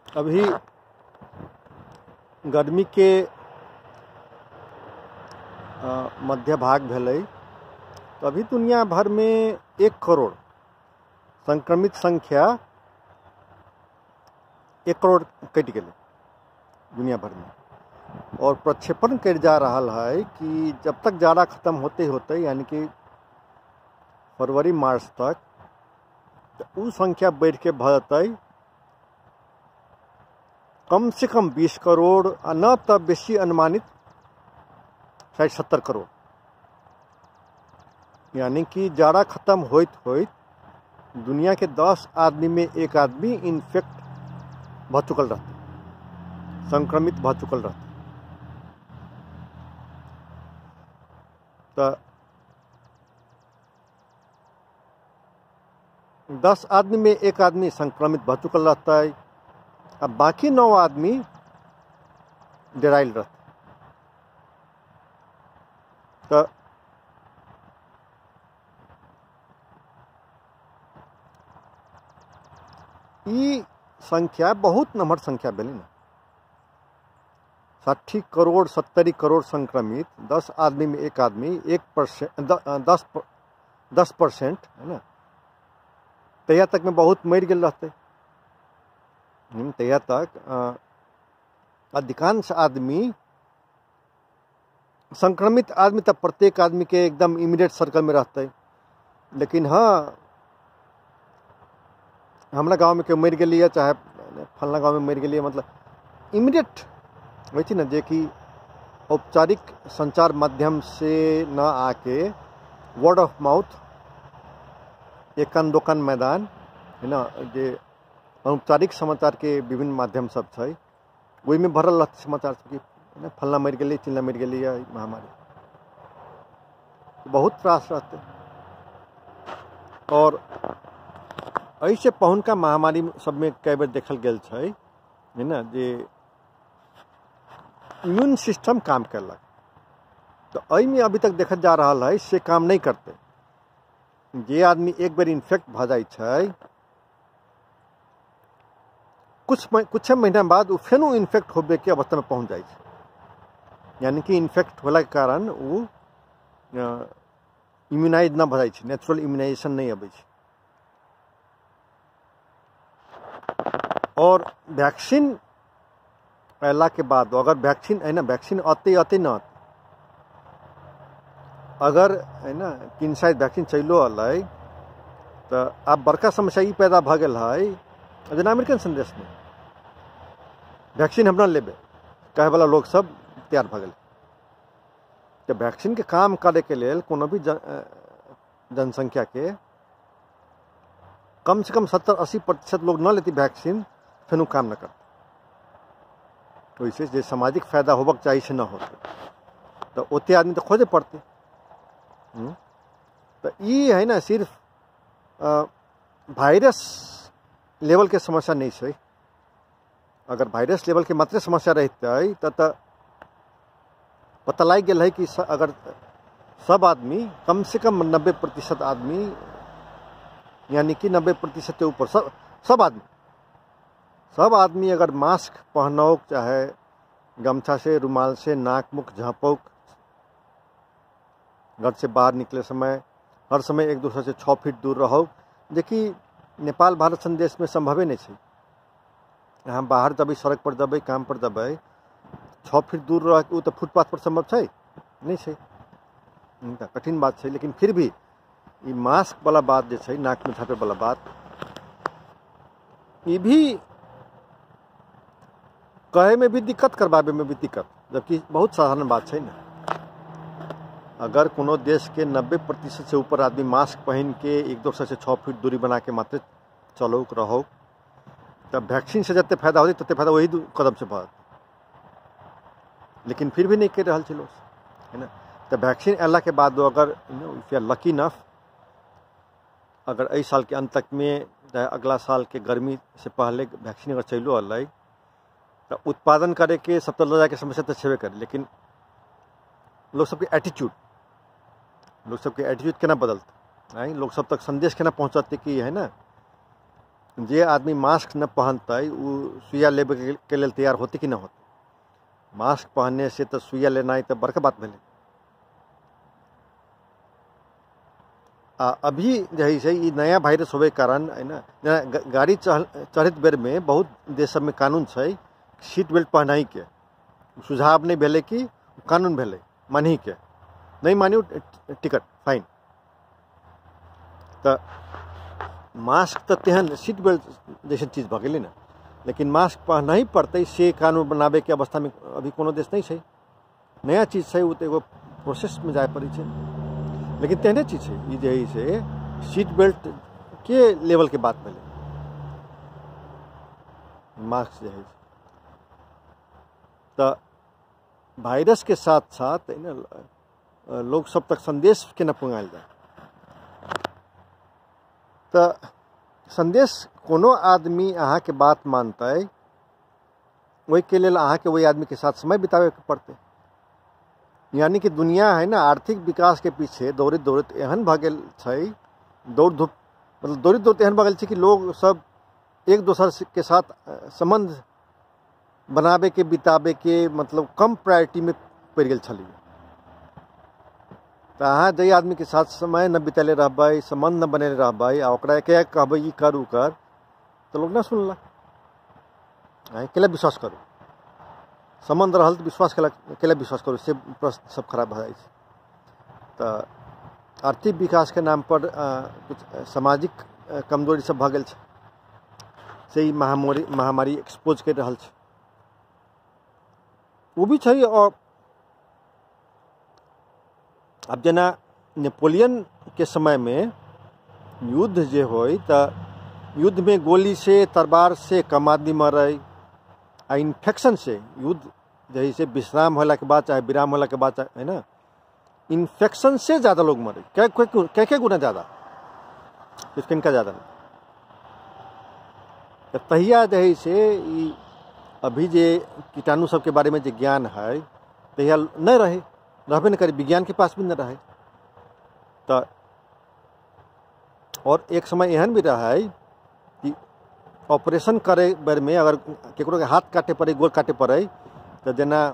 अभी गर्मी के मध्य भाग भेलै तो अभी दुनिया भर में 1 करोड़ संक्रमित संख्या 1 करोड़ कट गए दुनिया भर में। और प्रक्षेपण कर जा रहा है कि जब तक जाड़ा खत्म होते होते यानी कि फरवरी मार्च तक तो वो संख्या बढ़ के भरते कम से कम 20 करोड़ न तो बेसी अनुमानित 60-70 करोड़। यानी कि जाड़ा खत्म होइत दुनिया के 10 आदमी में 1 आदमी इन्फेक्ट भ चुकल रहते, संक्रमित भ चुकल रहते। तो 10 आदमी में 1 आदमी संक्रमित भ चुकल रहता है। अब बाकी 9 आदमी डेराइल रहते। तो ई संख्या बहुत नम्हर संख्या भेलै ना। 60 करोड़ 70 करोड़ संक्रमित 10 आदमी में 1 आदमी 10% है ना। तहिया तक में बहुत मर गए रहते। तहिया तक अधिकांश आदमी संक्रमित आदमी तब प्रत्येक आदमी के एकदम इमीडिएट सर्कल में रहते। लेकिन हाँ, हमारा गांव में क्यों मर गए चाहे फलना गांव में मर गए, मतलब इमीडिएट वही ना जे कि औपचारिक संचार माध्यम से न आके वर्ड ऑफ माउथ, एकन दोकन मैदान है ना, जे औपचारिक समाचार के विभिन्न माध्यम सब है वही में भरल रहते समाचार सब कि फलना मर गए चिल्ला मर गए महामारी। बहुत त्रास रहते। और ऐसे पहुनका महामारी सब में कई बार देखल गेल है ना जे इम्यून सिस्टम काम करलक। तो अई में अभी तक देखा जा रहा है से काम नहीं करते। जे आदमी एक बार इन्फेक्ट भ जाए छै कुछ महीना बाद फेनो इन्फेक्ट होबे के अवस्था में पहुंच जाए। यानी कि इन्फेक्ट होला के कारण वो इम्यूनाइज न भ जाए, नेचुरल इम्यूनाइजेशन नहीं अबै छै। और वैक्सीन अला के बाद अगर वैक्सीन है ना, वैक्सीन आते न अगर है ना कि शायद वैक्सीन चलो अल तो अब बड़का समस्या ये पैदा भ गल है जना अमेरिकन संदेश में वैक्सीन हमरा लेबे कहे वाला लोग सब तैयार भ गए। तो वैक्सीन के काम करे के लिए कोनो भी जनसंख्या के कम से कम 70-80% लोग न लेती वैक्सीन फिर काम न करते। वैसे जो सामाजिक फायदा होबक चाहिए से न होते तो ओते आदमी तो खोजे पड़ते। तो ये है ना सिर्फ वायरस लेवल के समस्या नहीं है। अगर वायरस लेवल के मात्र समस्या रहते तो पता लग गया है कि अगर सब आदमी कम से कम 90% आदमी यानी कि 90% के ऊपर सब आदमी अगर मास्क पहनौक चाहे गमछा से रुमाल से नाक मुख झाँपौक, घर से बाहर निकले समय हर समय एक दूसरे से 6 फीट दूर रहो, जे कि नेपाल भारत संदेश में संभवे नहीं है। यहाँ बाहर जब सड़क पर जब काम पर जब 6 फीट दूर रह वो तो फुटपाथ पर संभव है नहीं है, कठिन बात है। लेकिन फिर भी ये मास्क वाला बात जो है नाक में झाँपे वाला बात ये भी कहे में भी दिक्कत करवावे में भी दिक्कत, जबकि बहुत साधारण बात है ना। अगर कोनो देश के 90% से ऊपर आदमी मास्क पहन के एक दूसरे से 6 फीट दूरी बना के मात्र चलो रहो तब वैक्सीन से जितने फायदा होती उतने फायदा वही कदम से बढ़। लेकिन फिर भी नहीं कर रहा लोग है ना। तो वैक्सीन अल्लाह के बाद अगर if you are lucky enough अगर इस साल के अंत तक में चाहे अगला साल के गर्मी से पहले वैक्सीन अगर चलो अल तो उत्पादन करे के सब तो लगा के समस्या तो छेबे करे। लेकिन लोग सबके एटीट्यूड केना बदलते, लोग सब तक संदेश केना पहुँचाते कि है ना जे आदमी मास्क न पहनते वो सुइया लेबे के लेल तैयार होते कि न होते। मास्क पहनने से तो सुइया लेना तो बड़का बात भेलै। अभी जही से ई नया वायरस होबे कारण है ना, गाड़ी चढ़त बेर में बहुत देश सब में कानून है सीट बेल्ट पहनाई के, सुझाव नहीं भेले कि कानून भेले मानही के, नहीं मानियो टिकट फाइन। तो मास्क तो तेहन सीट बेल्ट जैसे चीज भ गई ना, लेकिन मास्क पहना ही पड़ते से कानून बनावे के अवस्था में अभी कोनो देश नहीं है। नया चीज है वो तो एगो प्रोसेस में जाए पड़ी है, लेकिन तेहने चीज है ये जही से सीट बेल्ट के लेवल के बात भेले मास्क जही। तो वायरस के साथ साथ ना लोग सब तक संदेश के न पहुँचाल जाए। तो संदेश कोनो आदमी अहाँ के बात मानता है वही के लिए अहाँ के वही आदमी के साथ समय बितावे के पड़ते। यानी कि दुनिया है ना आर्थिक विकास के पीछे दौड़त दौड़त एहन भ गेल छै, दौड़ धूप मतलब दौड़त दौड़त एहन भ गेल छै कि लोग सब एक दोसर के साथ संबंध बनावे के बितावे के मतलब कम प्रायोरिटी में पड़ गेल छलिए। तो अहाँ जे आदमी के साथ समय न बितेले रहबै, संबंध न बनेले रहबै आ ओकरा के कहबै ई कर उ कर तो लोग न सुनलक। केला विश्वास करू, संबंध रहल तो विश्वास केला विश्वास करू, से प्रश्न सब खराब भऽ जाइ छै। तो आर्थिक विकास के नाम पर कुछ सामाजिक कमजोरी सब भऽ गेल छै, से ही महामारी एक्सपोज कर रहल छै वो भी छै। और अब जना नेपोलियन के समय में युद्ध जे होई तो युद्ध में गोली से तलवार से कम आदमी मरे, आ इन्फेक्शन से युद्ध जही से विश्राम होला के बाद चाहे विराम होला के बाद है ना, इन्फेक्शन से ज़्यादा लोग मरे, क्या गुना ज़्यादा, किनका ज़्यादा नहीं। तो तहिया जही से अभी जे कीटाणु सब के बारे में जो ज्ञान है तहिया नहीं रहे, रहबे न करे, विज्ञान के पास भी न रहे। तो और एक समय एहन भी रहा है कि ऑपरेशन करे बेर में अगर केकरो के हाथ काटे पड़े, गोड़ काटे पड़े तो जेना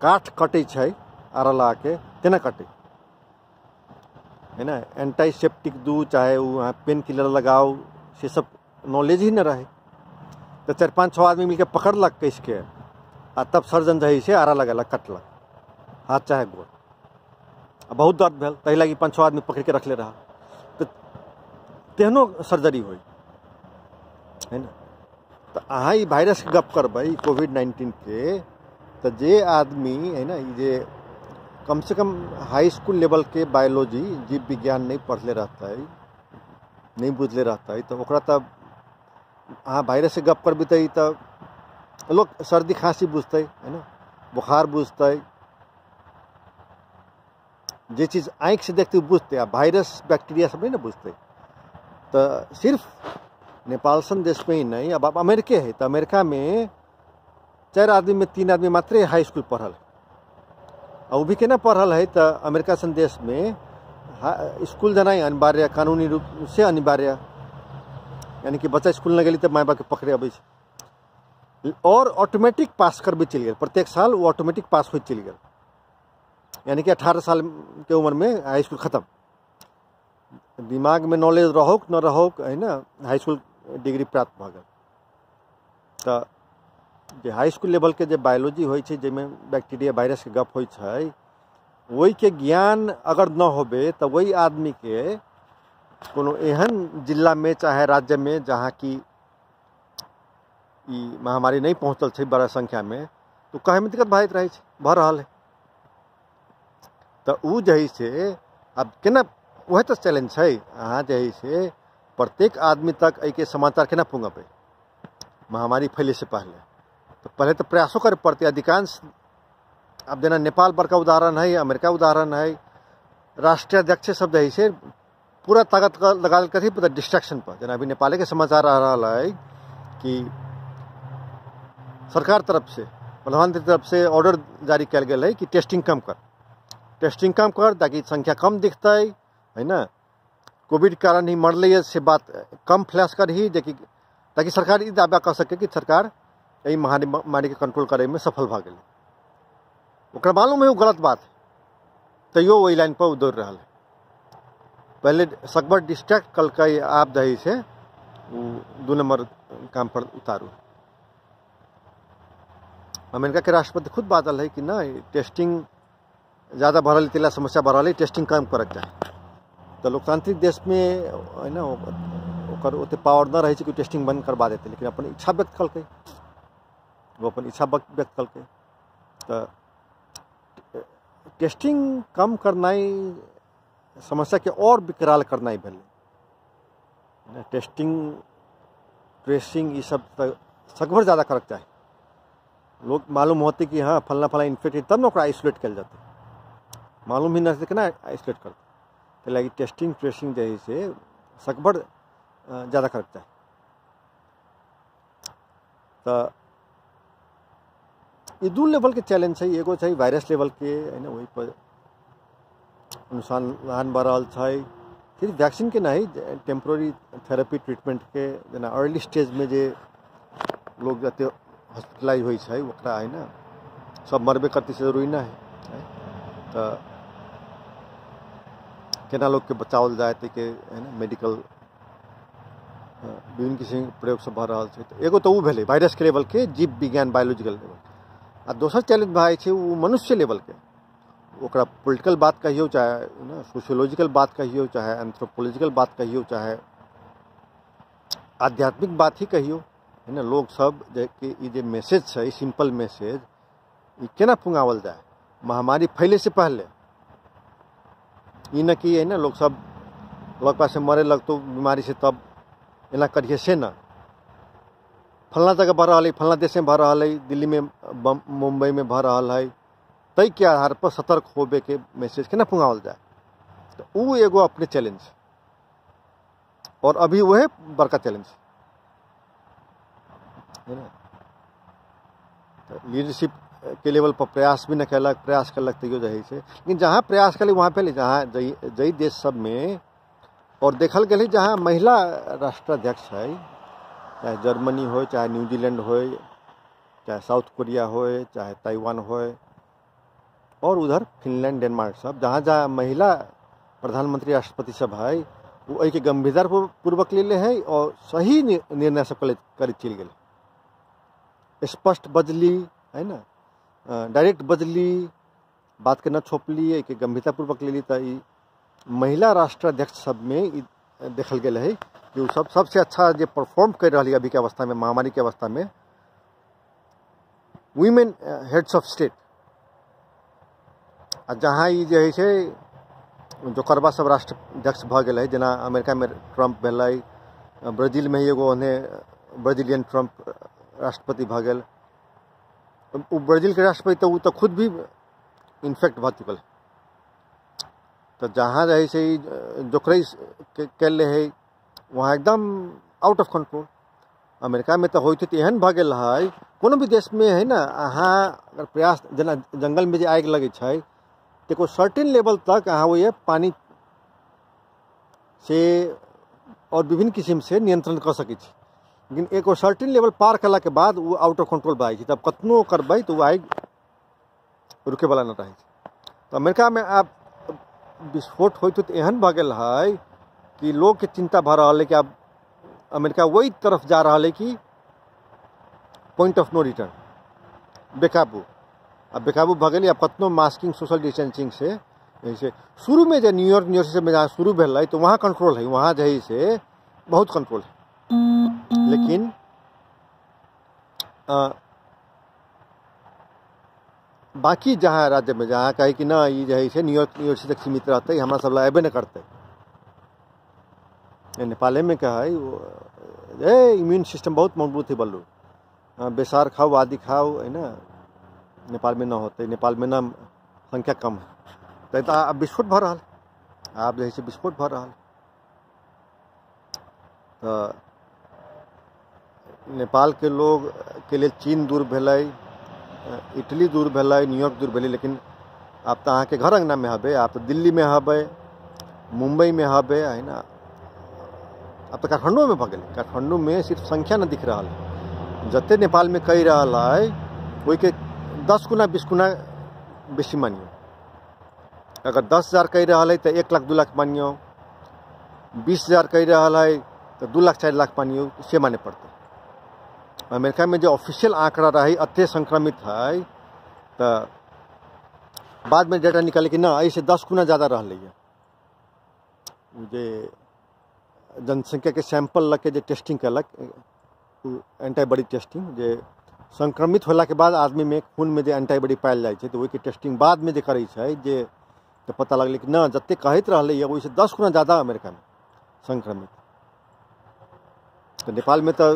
काठ कटे छै आरा ला के तेना कटे है ना। एंटीसेप्टिक दू चाहे वो पेन किलर लगाओ, से सब नॉलेज ही न रहे। तो 4-5-6 आदमी मिलकर पकड़लक कैस के आ तब सर्जन जही से आरा लगेलक, कटलक हाथ चाहे गोड़, बहुत दर्द भेल तही लगी 5-6 आदमी पकड़ के रखले रहा। तो तेहनो सर्जरी हुई है ना। तो अहाँ ई वायरस के गप करबै कोविड-19 के, तो जे आदमी है ना ये कम से कम हाई स्कूल लेवल के बायोलॉजी जीव विज्ञान नहीं पढ़ले रहता है, नहीं बुझले रहता है, तो ओकरा तब अहाँ वायरस से गप करबै तो लोग सर्दी खांसी बुझते है ना, बुखार बुझते, जे चीज़ आँख से देखते बुझते, आ वायरस बैक्टीरिया सब नहीं ना बुझते। तो सिर्फ नेपाल सन देश में ही नहीं, अब अमेरिका है तो अमेरिका में 4 आदमी में 3 आदमी मात्र हाई स्कूल पढ़ल, और वो भी केना पढ़ल है। तो अमेरिका सन देश में स्कूल जाना ही अनिवार्य, कानूनी रूप से अनिवार्य, यानी कि बच्चा स्कूल न गई तो माँ बाप के पकड़े अबै छै, और ऑटोमेटिक पास करबे चल गए, प्रत्येक साल वो ऑटोमेटिक पास हो चल गए, यानी कि 18 साल के उम्र में हाई स्कूल खत्म। दिमाग में नॉलेज रहो न रहो है ना, हाई स्कूल डिग्री प्राप्त भ गए। तो जे हाई स्कूल लेवल के जे बायोलॉजी होइ छै, जेमे बैक्टीरिया वायरस के गप होइ छै, वही के ज्ञान अगर न होबे तो वही आदमी के कोनो एहन जिला में चाहे राज्य में जहाँ की ई महामारी नहीं पहुँचल छै बड़ा संख्या में, तो कहे में दिक्कत भऽ रहल है। तो उ जही से अब केना वह तो चैलेंज है, अहाँ जही से प्रत्येक आदमी तक एके समाचार केना पहुँचबे महामारी फैले से पहले तो प्रयासों करे पड़ते। अधिकांश अब जना नेपाल बड़का उदाहरण है, अमेरिका उदाहरण है, राष्ट्रीय अध्यक्ष सब जही से पूरा ताकत लगा कर ही डिस्ट्रैक्शन पर। जना अभी नेपाल के समाचार आ रहा है कि सरकार तरफ से, प्रधानमंत्री तरफ से ऑर्डर जारी कल गया है कि टेस्टिंग कम कर ताकि संख्या कम दिखता है ना, कोविड के कारण ही मरल से बात कम फ्लैश कर ही जे कि ताकि सरकार ई दावा कर सके कि सरकार यही महामारी के कंट्रोल करे में सफल भ गई। ओकरा मालूम है वो गलत बात है, तैयो वही लाइन पर दौड़ रहा है। पहले सकबर डिस्ट्रैक्ट कल का आप दही से 2 नंबर काम पर उतारू। अमेरिका के राष्ट्रपति खुद बादल है कि ना टेस्टिंग ज़्यादा बढ़ल तेला समस्या बढ़ल, टेस्टिंग कम करक चाहे। तो लोकतांत्रिक देश में है ना ओकर ओते पावर न रहे कि टेस्टिंग बंद करवा देते, लेकिन अपन इच्छा व्यक्त कल, वो अपन इच्छा व्यक्त कल। तो टेस्टिंग कम करना समस्या के और विकराल करना ही भेल। टेस्टिंग ट्रेसिंग ये सब सकभर ज़्यादा करक चाहे। लोग मालूम होते कि हाँ फलना फलना इन्फेक्टेड, तब ना आइसोलेट कल जाते। मालूम ही नहीं ना आइसोलेट करते, तो लगी टेस्टिंग ट्रेसिंग जैसे से सकभर ज़्यादा करक चाहे। तो ये 2 लेवल के चैलेंज है। एगो है वायरस लेवल के है ना, वही पर अनुसंधान बढ़ रहा है। फिर वैक्सीन के नहीं, टेम्प्रोरी थेरेपी ट्रीटमेंट के जना अर्ली स्टेज में जे लोग जाते हॉस्पिटलाइज हो है ना, सब मरबे करते से जरूरी ना है। तो केना लोग के बचावल जाए के है ना, मेडिकल विभिन्न किस्म के प्रयोग सब भर रहा है। तो एगो तो वो भेले वायरस के लेवल के, जीव विज्ञान बायोलॉजिकल लेवल। आ दोसर चैलेंज भाई है वो मनुष्य लेवल के। ओकरा पॉलिटिकल बात कहियो, चाहे ना सोशियोलॉजिकल बात कहियो, चाहे एंथ्रोपोलॉजिकल बात कहियो, चाहे आध्यात्मिक बात ही कहियो है ना। लोग सब कि ये जो मैसेज है, सिंपल मैसेज, ये केना पुंगावल जाए महामारी फैले से पहले। ये न कि है ना लोग सब लोग पास से मरे लगतो बीमारी से, तब एना करिए से ना फलना जगह भर रहा है, फलना देश में भर रहा है, दिल्ली में मुंबई में भर रहा है, तई के आधार पर सतर्क होबे के मैसेज के ना पुंगावल जाए। तो वो एगो अपने चैलेंज, और अभी वह बड़का चैलेंज है ना। तो लीडरशिप के लेवल पर प्रयास भी न कैलक, प्रयास करलक तैयो जही से। लेकिन जहाँ प्रयास कल वहाँ पे जहाँ जई देश सब में और देखल गई जहाँ महिला राष्ट्राध्यक्ष है, चाहे जर्मनी हो, चाहे न्यूजीलैंड हो, चाहे साउथ कोरिया हो, चाहे ताइवान हो, और उधर फिनलैंड डेनमार्क सब, जहाँ जहाँ महिला प्रधानमंत्री राष्ट्रपति सब है, वो एक गंभीरता पूर्वक ले है और सही निर्णय सब कर चल गए। स्पष्ट बजली है ना, डायरेक्ट बजली, बात के न छोपली, एक गंभीरता पूर्वक ले ली। तो महिला राष्ट्राध्यक्ष सब में देखल गया है कि वो सब सबसे अच्छा जो परफॉर्म कर रही है अभी के अवस्था में, महामारी के अवस्था में, वीमेन हेड्स ऑफ स्टेट। जहाँ ये जो है जो करबा सब राष्ट्राध्यक्ष भ गए है, जना अमेरिका में ट्रंप भेल, ब्राजील में एगो उन्हें ब्राजीलियन ट्रंप राष्ट्रपति भ गए। वो ब्राजील के राष्ट्रपति तो वो तो खुद भी इन्फेक्ट भ चुकल। तो जहाँ रहे से जो कल है वहाँ एकदम आउट ऑफ कंट्रोल। अमेरिका में तो होते तो एहन भ गए है, कोनो भी देश में है ना, अहाँ अगर प्रयास जना जंगल में जो आग लगे है तो को सर्टेन लेवल तक अहाँ वो पानी से और विभिन्न किस्म से नियंत्रण कर सके। लेकिन एक सर्टेन लेवल पार कला के बाद वो आउट ऑफ कंट्रोल भाई, तब कतनो करबै तो वो आग रुके वाला न रहे। तो अमेरिका में आप विस्फोट होते तो एहन भ गए है कि लोग के चिंता भ रहा है कि अब अमेरिका वही तरफ जा रहा है कि पॉइंट ऑफ नो रिटर्न, बेकाबू। अब बेकाबू भ गई। अब कतनो मास्किंग, सोशल डिस्टेंसिंग से जैसे शुरू में जो न्यूयॉर्क यूनिवर्सिटी में जहाँ शुरू भेल तो वहाँ कंट्रोल है, वहाँ जही से बहुत कंट्रोल है। लेकिन बाकी जहाँ राज्य में जहाँ कहे कि ना ये जही से न्यूयॉर्क यूनिवर्सिटी तक सीमित रहते, हमारा सब अबे न करते। नेपाल में कहा है इम्यून सिस्टम बहुत मजबूत है, बल्लू बेसार खाओ, आदि खाओ है ना, नेपाल में ना होते। नेपाल में ना संख्या कम है। तो अब विस्फोट भ रहा, आप जैसे विस्फोट भ रहा। तो नेपाल के लोग के लिए चीन दूर भेलै, इटली दूर भेलै, न्यूयॉर्क दूर भेलै, लेकिन आप तो अहाँ के घर अंगना में हबे, आप तो दिल्ली में हबे, मुंबई में हबे है ना, अब तो काठमांडू में भऽ गेलै। काठमांडू में सिर्फ संख्या न दिख रहा है, जते नेपाल में कही रहा है वही के 10 गुना 20 गुना बेसी मानियो। अगर 10,000 कही रहा है तो 1 लाख 2 लाख मानियो, 20,000 कही रहा है तो 2 लाख 4 लाख मानियो, से माने पड़ते। अमेरिका में जो ऑफिशियल आंकड़ा रही अत्य संक्रमित है, तो बाद में डेटा निकाले कि ना ऐसे 10 गुना ज़्यादा रह है। जे जनसंख्या के सैंपल लग के जो टेस्टिंग कलक, एंटीबॉडी टेस्टिंग, जे संक्रमित होला के बाद आदमी में खून में जो एंटीबॉडी पायल जाए तो वही के टेस्टिंग बाद में जो करे जे तो पता लगल कि ना जते कहत रहे वही 10 गुना ज़्यादा अमेरिका में संक्रमित। तो नेपाल में तो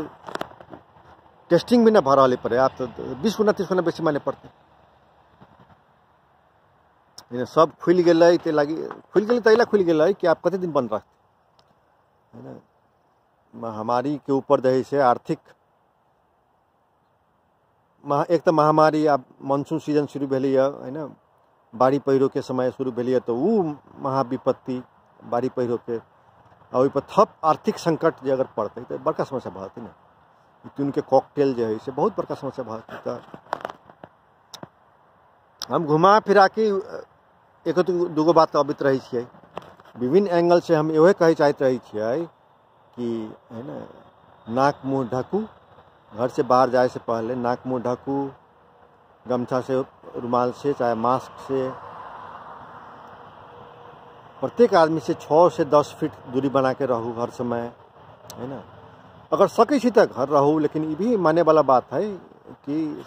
टेस्टिंग भी ना भर रहा पड़े, आप तो 20 गुना 30 गुना बेसी माने पड़ते। सब खुल गए तो लगी खुल गए तो खुल गए कि आप कते दिन बंद रखते है ना। महामारी के ऊपर जो है आर्थिक एक तो महामारी, अब मानसून सीजन शुरू भेलै है ना, बाढ़ी पहिरो के समय शुरू भेलै तो वो महाविपत्ति बाढ़ी पहिरो के, और पर थप आर्थिक संकट जो अगर पड़ते तो बड़का समस्या भरते ना। उनके कॉकटेल जो है से बहुत बड़का समस्या भरते। तो हम घुमा फिरा के एक दूगो बात अबित रही छे, विभिन्न एंगल से हम यह कहे चाहते रही छे कि है ना, नाक मुँह ढकू, घर से बाहर जाए से पहले नाक मुँह ढकू, गमछा से, रुमाल से, चाहे मास्क से। प्रत्येक आदमी से 6 से 10 फीट दूरी बना के रहू हर समय, है ना। अगर सके छी तो घर रहू, लेकिन ये भी माने वाला बात है कि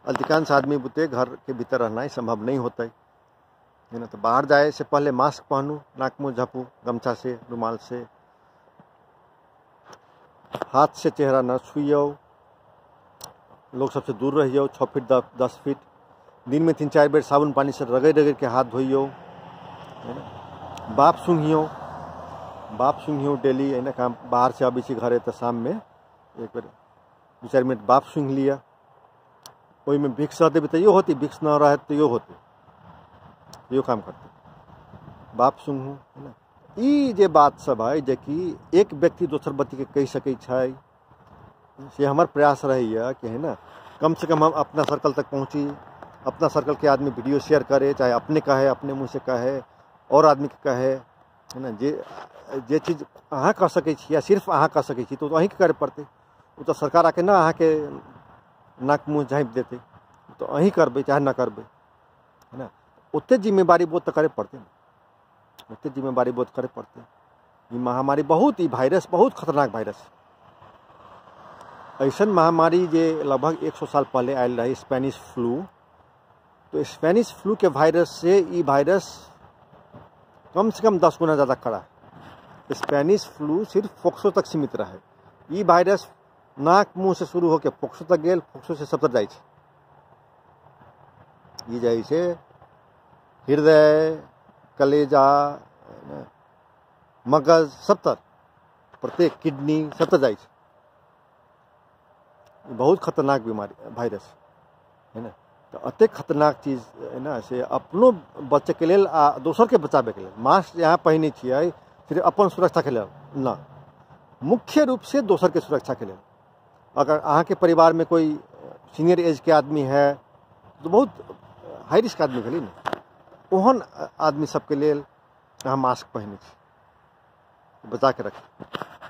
अधिकांश आदमी बुते घर के भीतर रहना ही संभव नहीं होता है ना। तो बाहर जाए से पहले मास्क पहनू, नाक मुँह झपू गमछा से, रुमाल से, हाथ से चेहरा न छुइयो, लोग सबसे दूर रहियो, 6 फीट 10 फीट, दिन में 3-4 बेर साबुन पानी से रगड़ रगड़ के हाथ धोइयो, है ना। बाप सूंघियो डेली, है ना। काम बाहर से अभी घरे तो शाम में एक बार 2-4 मिनट बाप सूंघ लिया, वही में विक्स रहते भी तो यो होती, विक्स न रहे तो यो होती, यो काम करते बाप सूंघू, है ना। ई जे बात सब है जे कि एक व्यक्ति दोसर व्यक्ति के कह सकै छै, से हमार प्रयास रही कि है ना, कम से कम हम अपना सर्कल तक पहुँची, अपना सर्कल के आदमी वीडियो शेयर करे, चाहे अपने कहे, अपने मुँह से कहे, और आदमी के कहे, है ना। जे चीज़ अहाँ कह सकै छी या सिर्फ अहाँ कह सकै छी तो अहीं के करे पड़ते। वो तो सरकार आके ना अहाँ के नाक मुँह झाँपि देते, तो अहीं करबे चाहे ना करबे, है ना। उतने जिम्मेवारी बोध तो करे पड़ते ना, उतने जिम्मेवारी बोध करे पड़ते। ये महामारी बहुत, ये वायरस बहुत खतरनाक वायरस, ऐसा महामारी जे लगभग 100 साल पहले आयल रही, स्पेनिश फ्लू। तो स्पेनिश फ्लू के वायरस से ये वायरस कम से कम 10 गुना ज़्यादा कड़ा है। स्पेनिश फ्लू सिर्फ फोक्सो तक सीमित रहे, ये वायरस नाक मुँह से शुरू होकर फोक्सो तक गेल, फोक्सो से सब तक जाए। ये जैसे हृदय, कलेजा, मगज सब तक, प्रत्येक किडनी सब तक जाए। बहुत खतरनाक बीमारी वायरस, है ना। तो अतेक खतरनाक चीज, है ना, से अपनो बचे के लेल आ दोसर के बचावे के लेल मास्क यहाँ पहने छियै, सिर्फ अपन सुरक्षा के लेल ना, मुख्य रूप से दोसर के सुरक्षा के लेल। अगर अहाँ के परिवार में कोई सीनियर एज के आदमी है तो बहुत हाई रिस्क आदमी भेलै ना, ओहन आदमी सबके लेल अहाँ मास्क पहने छी, बचा के रखी।